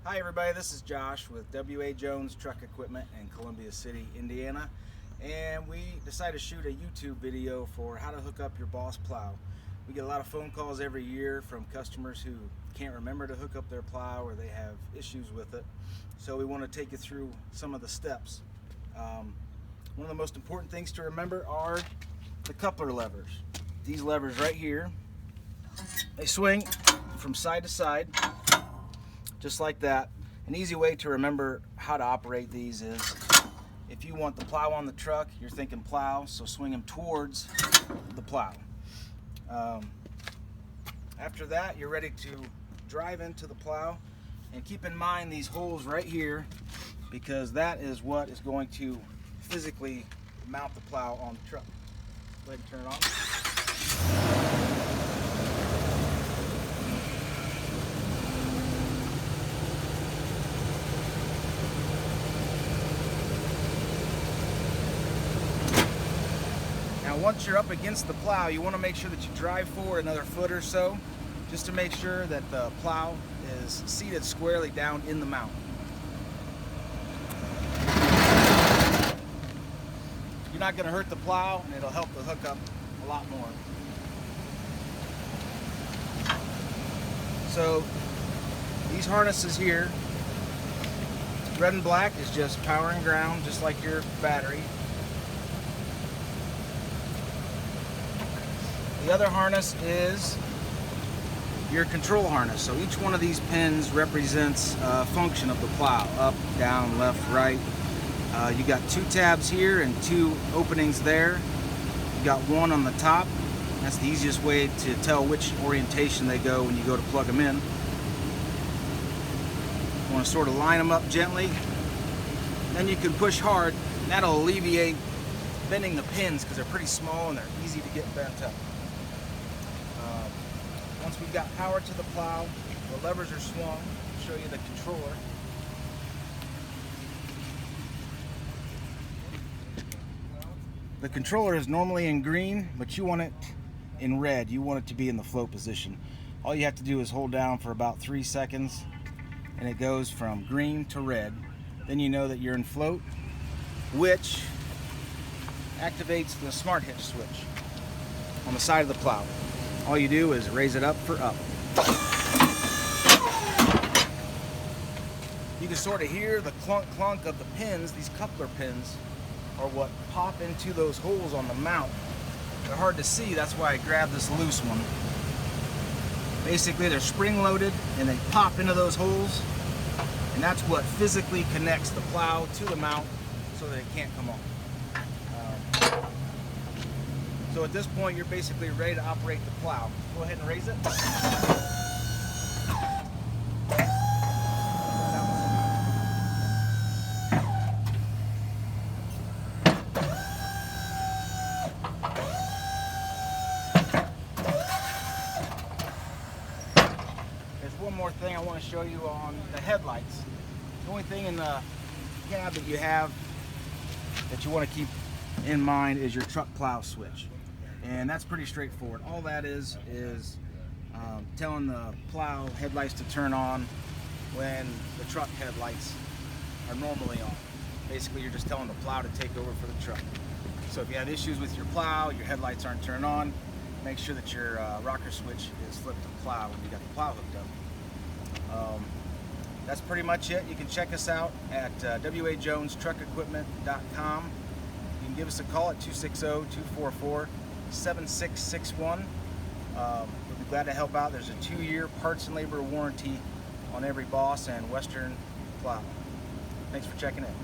Hi everybody, this is Josh with W.A. Jones Truck Equipment in Columbia City, Indiana, and we decided to shoot a YouTube video for how to hook up your Boss plow. We get a lot of phone calls every year from customers who can't remember to hook up their plow or they have issues with it, so we want to take you through some of the steps. One of the most important things to remember are the coupler levers. These levers right here, they swing from side to side just like that. An easy way to remember how to operate these is if you want the plow on the truck, you're thinking plow, so swing them towards the plow. After that, you're ready to drive into the plow, and keep in mind these holes right here, because that is what is going to physically mount the plow on the truck. Go ahead and turn it on. Now once you're up against the plow, you want to make sure that you drive forward another foot or so, just to make sure that the plow is seated squarely down in the mount. You're not going to hurt the plow, and it'll help the hookup a lot more. So these harnesses here, red and black, is just power and ground, just like your battery. The other harness is your control harness. So each one of these pins represents a function of the plow: up, down, left, right. You got two tabs here and two openings there. You got one on the top. That's the easiest way to tell which orientation they go when you go to plug them in. You want to sort of line them up gently. Then you can push hard, and that'll alleviate bending the pins because they're pretty small and they're easy to get bent up. Once we've got power to the plow, the levers are swung. I'll show you the controller. The controller is normally in green, but you want it in red. You want it to be in the float position. All you have to do is hold down for about 3 seconds, and it goes from green to red. Then you know that you're in float, which activates the smart hitch switch on the side of the plow. All you do is raise it up for up. You can sort of hear the clunk of the pins. These coupler pins are what pop into those holes on the mount. They're hard to see, that's why I grabbed this loose one. Basically, they're spring loaded and they pop into those holes, and that's what physically connects the plow to the mount so that it can't come off. So at this point, you're basically ready to operate the plow. Go ahead and raise it. There's one more thing I want to show you on the headlights. The only thing in the cab that you have that you want to keep in mind is your truck plow switch. And that's pretty straightforward. All that is telling the plow headlights to turn on when the truck headlights are normally on. Basically, you're just telling the plow to take over for the truck. So if you have issues with your plow, your headlights aren't turned on, make sure that your rocker switch is flipped to plow when you got the plow hooked up. That's pretty much it. You can check us out at wajonestruckequipment.com. You can give us a call at 260-244-7661. We'll be glad to help out. There's a 2-year parts and labor warranty on every Boss and Western plow. Thanks for checking in.